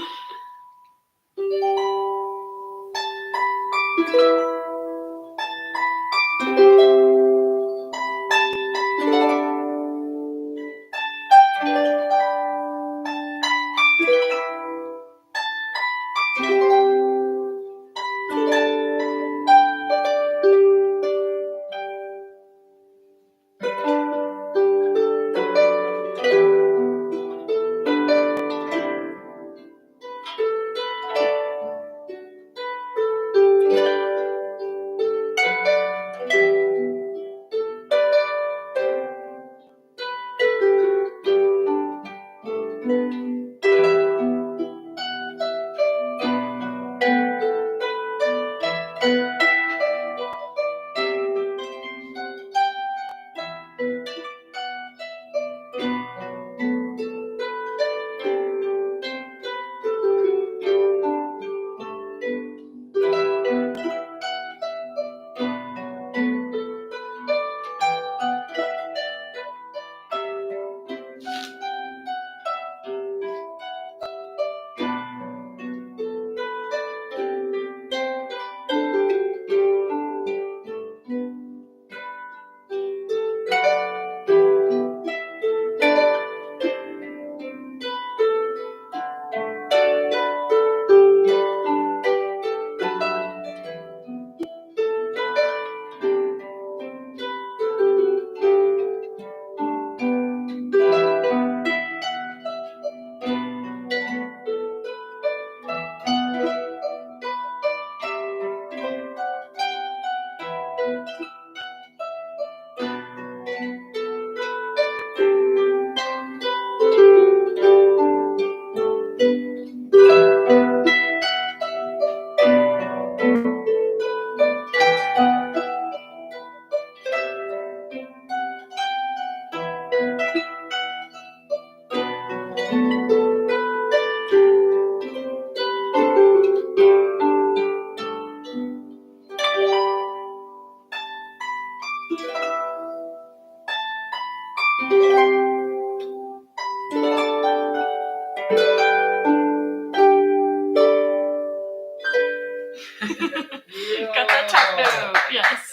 Got that techno. Yes.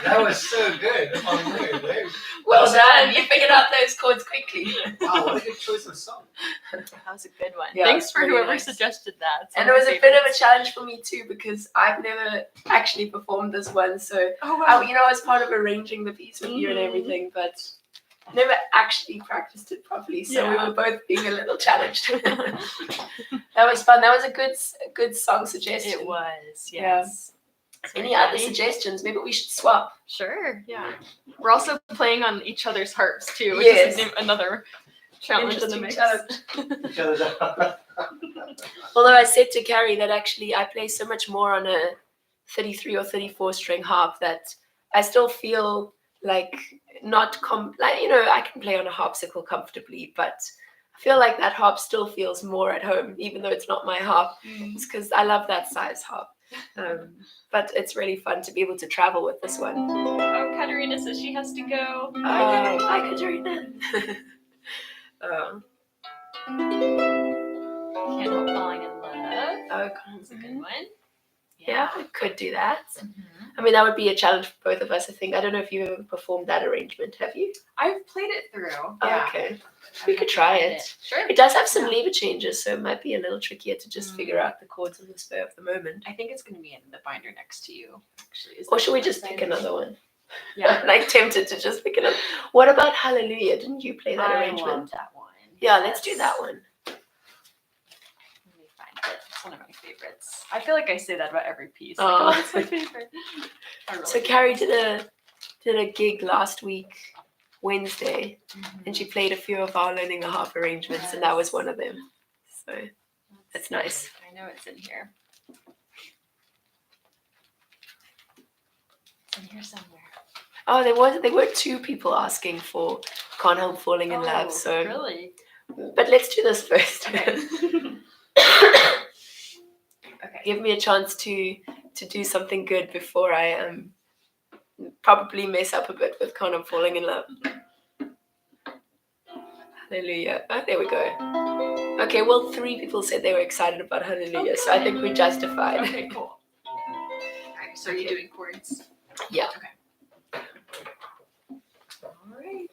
That was so good. Oh, no, no. Well done. You figured out those chords quickly. Wow, what a good choice of song. That was a good one. Yeah, Thanks it's for really whoever nice. suggested that. It's And one it of was my a bit of a favorites. challenge for me too because I've never actually performed this one. So, Oh wow. I was part of arranging the piece with you and everything, but never actually practiced it properly. So we Yeah. were both being a little challenged. That was fun. That was a good song suggestion. It was. Yeah. Yes. Sorry, Any other Daddy. suggestions? Maybe we should swap. Sure. Yeah. We're also playing on each other's harps too, which Yes. is another challenge in the Interesting mix. challenge. Each other's Although I said to Carrie that actually I play so much more on a 33 or 34 string harp that I still feel like I can play on a harpsichord comfortably, but I feel like that harp still feels more at home, even though it's not my harp. It's because I love that size harp. But it's really fun to be able to travel with this one. Oh, Katerina says she has to go. Hi, Katerina. Can't Help Falling in Love. Okay. That's a good one. Yeah, I could do that. Mhm. I mean, that would be a challenge for both of us, I think. I don't know if you've ever performed that arrangement, have you? I've played it through. Yeah. Okay. We could try it. Sure. It does have some Yeah. lever changes, so it might be a little trickier to just figure out the chords on the spur of the moment. I think it's going to be in the binder next to you. Actually, Or should we just pick another one? Yeah. I'm like tempted to just pick another. What about Hallelujah? Didn't you play that I arrangement? love that one. Yeah, let's do Yes. that one. Let me find it. It's one of my favorites. I feel like I say that about every piece. Like, Oh. it's my favorite. I really So do. Carrie did a gig last week, Wednesday, and she played a few of our Learning the Harp arrangements, and that was one of them. So that's nice. I know it's in here. It's in here somewhere. Oh, there were two people asking for Can't Help Falling in Love. So, really? but let's do this first. Okay. Give me a chance to do something good before I probably mess up a bit with Can't Help Falling in Love. Hallelujah. Oh, there we go. Okay, well, 3 people said they were excited about Hallelujah, so I think we're justified. Okay, cool. Alright, so are you doing chords? Yeah. Okay. Alright.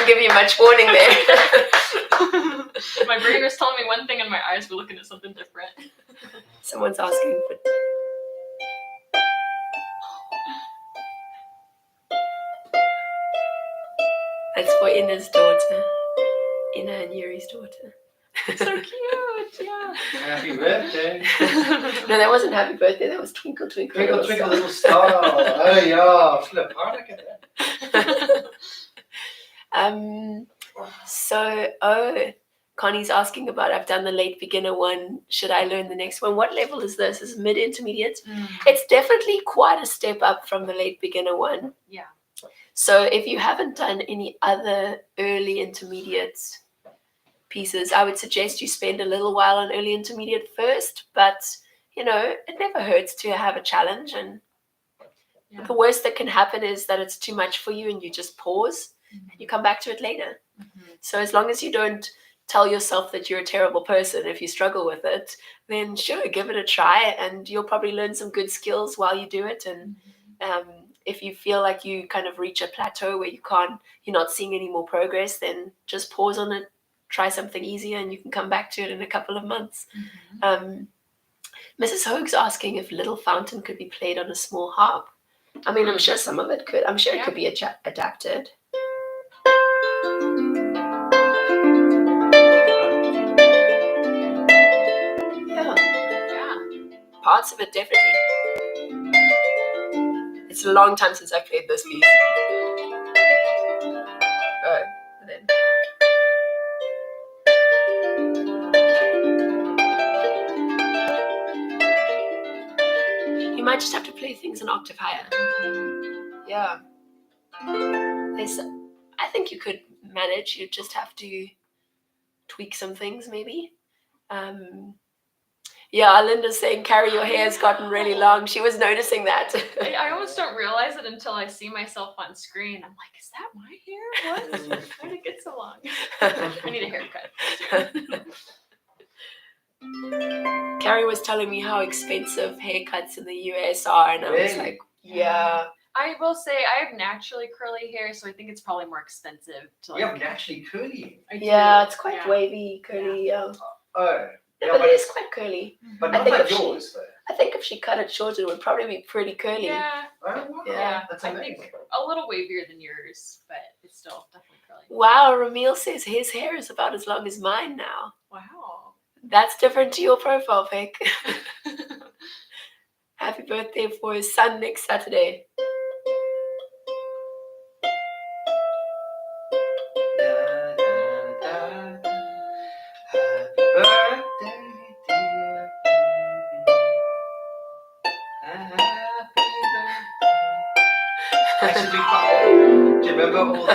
give you much warning there. My brain was telling me one thing and my eyes were looking at something different. Someone's asking for. That's for Ina's daughter. Ina and Yuri's daughter. So cute, yeah. Happy birthday. No, that wasn't happy birthday. That was Twinkle Twinkle. Twinkle, twinkle, little star. Oh, yeah. Flip. How'd I get that? So, Connie's asking about, I've done the late beginner one. Should I learn the next one? What level is this? Is it mid-intermediate? It's definitely quite a step up from the late beginner one. Yeah. So if you haven't done any other early intermediate pieces, I would suggest you spend a little while on early intermediate first. But, it never hurts to have a challenge. And the worst that can happen is that it's too much for you and you just pause and you come back to it later. So as long as you don't tell yourself that you're a terrible person if you struggle with it, then sure, give it a try and you'll probably learn some good skills while you do it. And if you feel like you kind of reach a plateau where you're not seeing any more progress, then just pause on it, try something easier, and you can come back to it in a couple of months. Mrs. Hoag's asking if Little Fountain could be played on a small harp. I mean, I'm sure some of it could. I'm sure it could be adapted. Yeah. Parts of it definitely. It's a long time since I played this piece. Oh, then. You might just have to play things an octave higher. Yeah. I think you could manage. You just have to tweak some things, maybe. Yeah, Linda's saying, Carrie, your hair has gotten really long. She was noticing that. I almost don't realize it until I see myself on screen. I'm like, is that my hair? What? How did it get so long? I need a haircut. Carrie was telling me how expensive haircuts in the US are, and I was like, yeah. I will say I have naturally curly hair, so I think it's probably more expensive to You have naturally curly. Yeah, it's quite wavy, curly. Yeah. Oh. Yeah, but it is quite curly. But I not think like if yours, though. I think if she cut it short, it would probably be pretty curly. Yeah. Oh, wow. Yeah. That's I amazing. think a little wavier than yours, but it's still definitely curly. Wow, Ramil says his hair is about as long as mine now. Wow. That's different to your profile pic. Happy birthday for his son next Saturday. Do you remember all the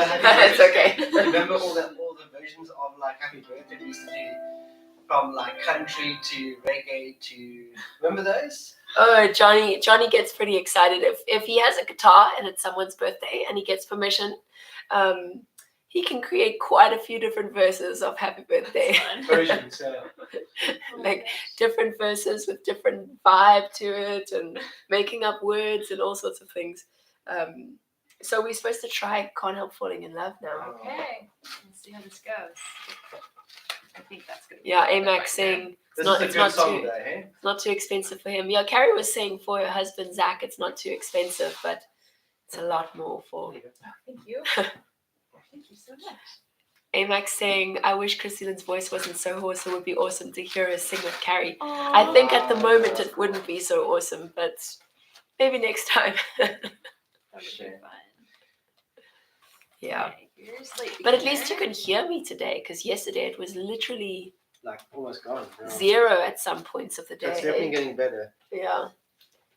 happy It's okay. Do you remember all the versions of like Happy Birthday we used to do, from like country to reggae to, remember those? Oh, Johnny gets pretty excited if he has a guitar and it's someone's birthday and he gets permission. He can create quite a few different verses of Happy Birthday. Versions, Like different verses with different vibe to it and making up words and all sorts of things. So we're supposed to try Can't Help Falling in Love now. Okay. Let's see how this goes. I think that's good. Yeah, Amac saying This is a good song though, hey? it's not too expensive for him. Yeah, Carrie was saying for her husband Zach it's not too expensive, but it's a lot more for Thank you. Thank you so much. Amac saying, I wish Christy-Lyn's voice wasn't so hoarse. It would be awesome to hear her sing with Carrie. I think at the moment it wouldn't be so awesome, but maybe next time. That would be fun. Yeah. Okay, here's Late But at least you Beginner. can hear me today, because yesterday it was literally Like almost gone. Yeah. 0 at some points of the day. It's definitely getting better. Yeah.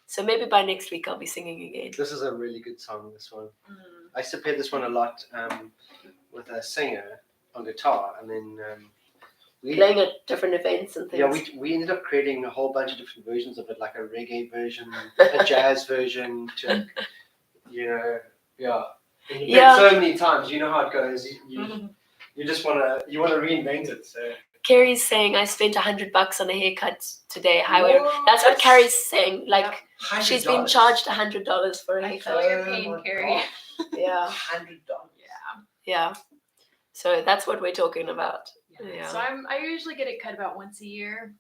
So maybe by next week I'll be singing again. This is a really good song, this one. Mm. I used to play this one a lot with a singer on guitar, and then Playing at different events and things. yeah, we ended up creating a whole bunch of different versions of it, like a reggae version, a jazz version, to, yeah. And you play it so many times, you know how it goes. You just wanna reinvent it. So Carrie's saying I spent $100 on a haircut today. Highway. That's what Carrie's saying. Like she's been $100. charged $100 for a I haircut. feel your pain, my Carrie. gosh. Yeah. $100. Yeah. So that's what we're talking about. Yeah. Yeah. So I usually get it cut about once a year.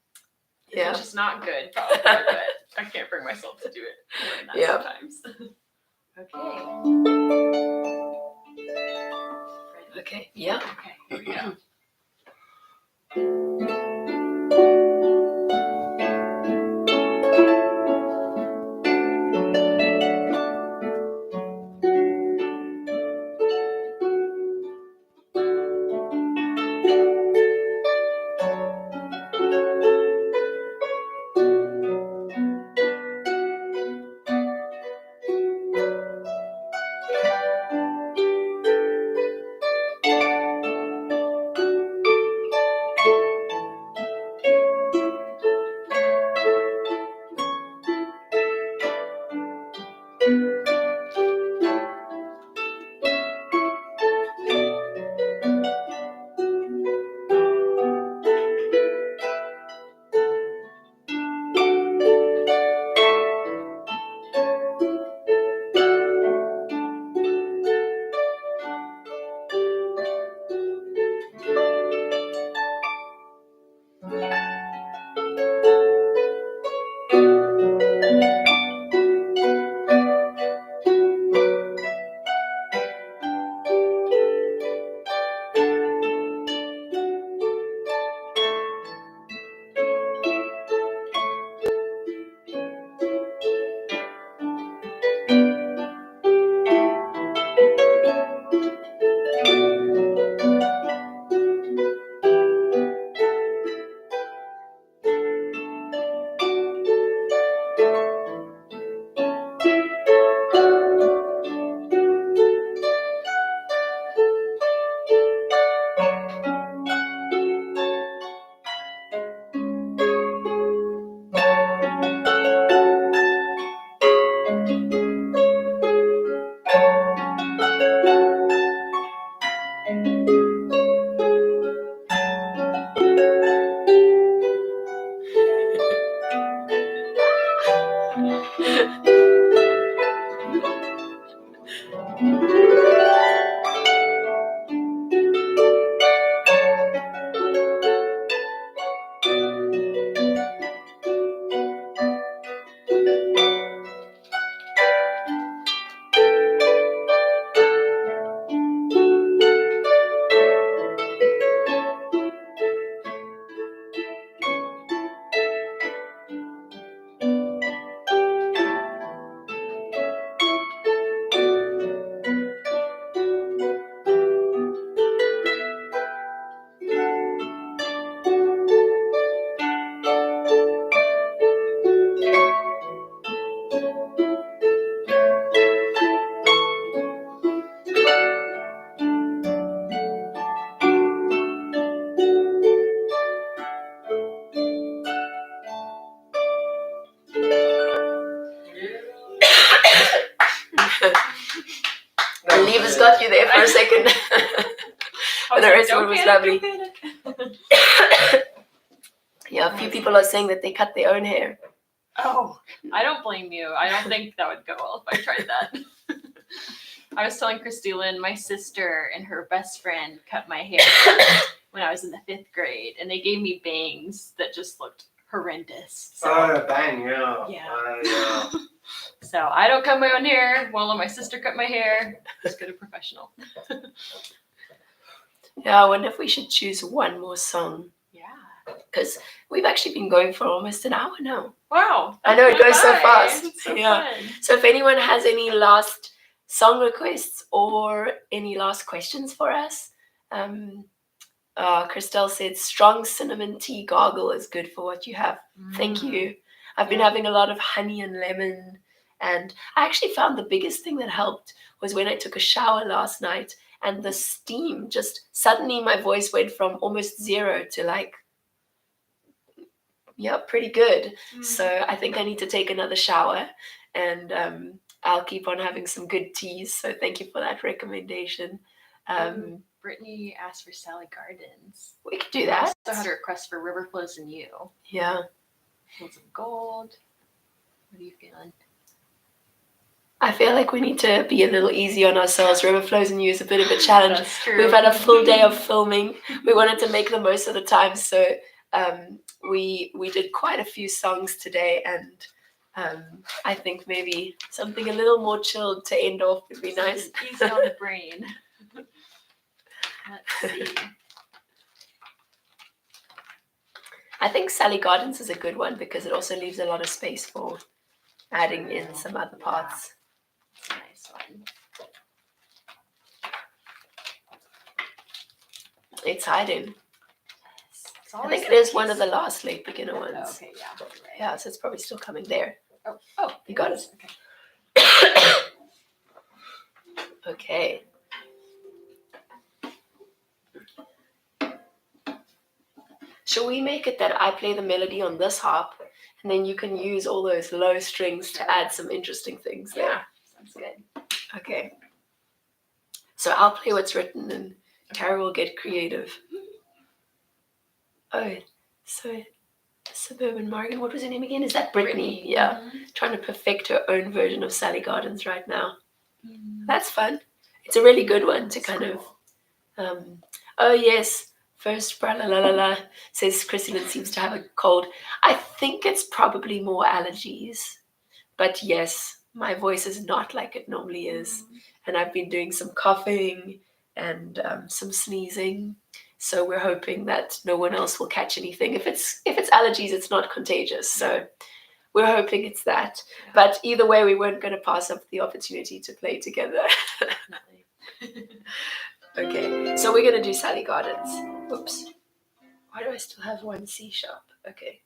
Yeah. Which is not good, probably, but I can't bring myself to do it more than that Yeah. sometimes. Okay. Okay. Yeah. Okay, here we go. Lever's got you there for a second. But the rest of it was lovely. Yeah, a few people are saying that they cut their own hair. Oh, I don't blame you. I don't think that would go well if I tried that. I was telling Christy-Lyn, my sister and her best friend cut my hair when I was in the 5th grade, and they gave me bangs that just looked horrendous. So, bang, yeah. Yeah. So I don't cut my own hair. Won't let my sister cut my hair. Just get a professional. Yeah, I wonder if we should choose one more song. Yeah. Because we've actually been going for almost an hour now. Wow. I know, it goes so fast. It's so Yeah. fun. So if anyone has any last song requests or any last questions for us, Christelle said, strong cinnamon tea gargle is good for what you have. Thank you. I've been having a lot of honey and lemon. And I actually found the biggest thing that helped was when I took a shower last night and the steam just suddenly my voice went from almost 0 to like, yeah, pretty good. So I think I need to take another shower and I'll keep on having some good teas. So thank you for that recommendation. Brittany asked for Sally Gardens. We could do that. I also had a request for River Flows in You. Yeah. Fields of Gold. What are you feeling? I feel like we need to be a little easy on ourselves. River Flows and You is a bit of a challenge. That's true. We've had a full day of filming. We wanted to make the most of the time, so we did quite a few songs today, and I think maybe something a little more chilled to end off would be nice. Easy on the brain. Let's see. I think Sally Gardens is a good one because it also leaves a lot of space for adding in some other parts. That's a nice one. It's hiding. It's I always think it the is one of case. the last late beginner Oh, ones. okay, yeah. You're right. Yeah, so it's probably still coming there. Oh, You got it. Okay. Okay. Shall we make it that I play the melody on this harp, and then you can use all those low strings to add some interesting things there? Yeah, sounds good. Okay. So I'll play what's written, and Tara will get creative. Oh, so Suburban Morgan. What was her name again? Is that Brittany? Yeah. Trying to perfect her own version of Sally Gardens right now. That's fun. It's a really good one to kind of. Oh yes. First, la la la la, says Christy-Lyn seems to have a cold. I think it's probably more allergies. But yes, my voice is not like it normally is. And I've been doing some coughing and some sneezing. So we're hoping that no one else will catch anything. If it's allergies, it's not contagious. So we're hoping it's that. But either way, we weren't going to pass up the opportunity to play together. Okay, so we're going to do Sally Gardens. Oops. Why do I still have one C sharp? Okay.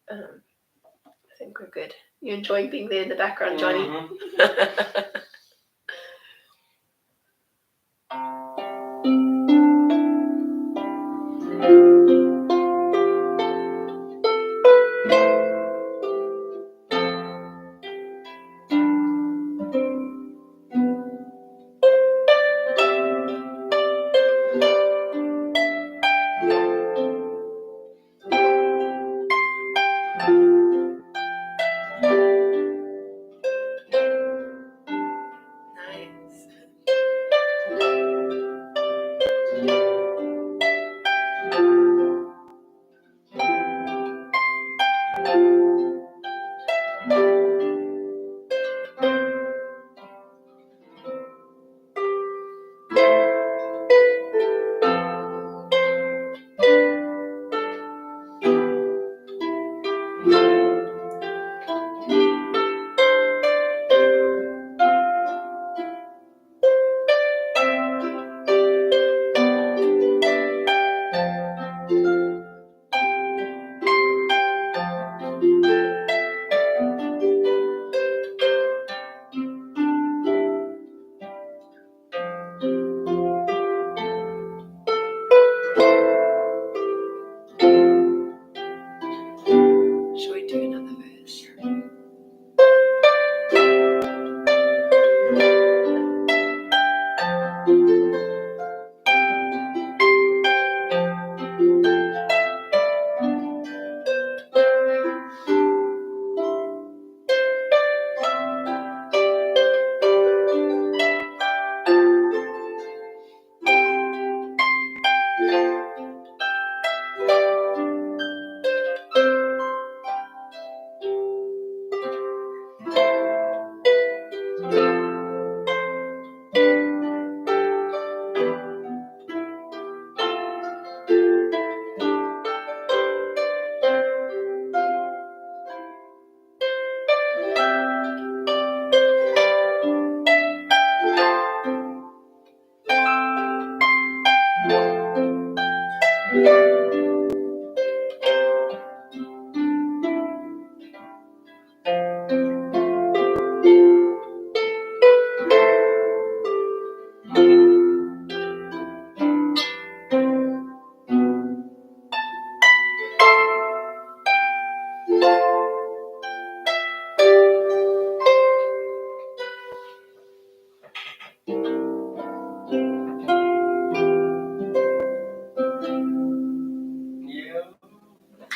I think we're good. You enjoying being there in the background, Johnny? Mhm. Nice. Should we do another verse?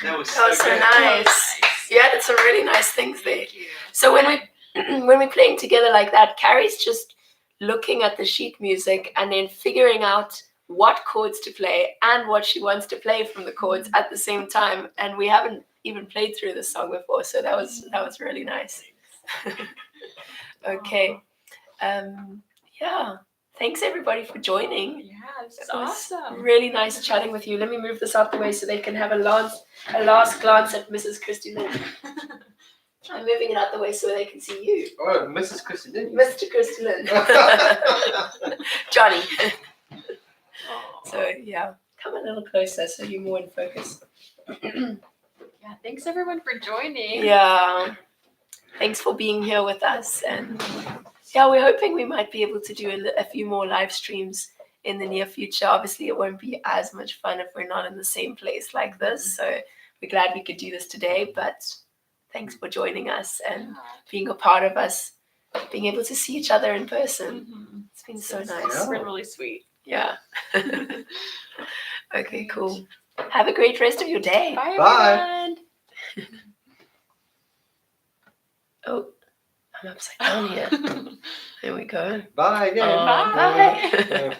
That was That was so good. nice. You added some really nice things there. Thank you. So when we when we're playing together like that, Carrie's just looking at the sheet music and then figuring out what chords to play and what she wants to play from the chords at the same time. And we haven't even played through this song before, so that was really nice. Okay. Yeah. Thanks everybody for joining. Yeah, this is It was awesome. really nice chatting with you. Let me move this out the way so they can have a last glance at Mrs. Christy-Lyn. I'm moving it out the way so they can see you. Oh, Mrs. Christy-Lyn. Mr. Christy-Lyn. Johnny. So yeah, come a little closer so you're more in focus. Yeah, thanks everyone for joining. Yeah. Thanks for being here with us. And yeah, we're hoping we might be able to do a few more live streams in the near future. Obviously, it won't be as much fun if we're not in the same place like this. So we're glad we could do this today. But thanks for joining us and being a part of us, being able to see each other in person. Mm-hmm. It's been so nice. It's been really sweet. Yeah. Okay, cool. Have a great rest of your day. Bye, Bye. everyone. Oh, I'm upside down here. There we go. Bye again. Oh, Bye. bye. Yeah.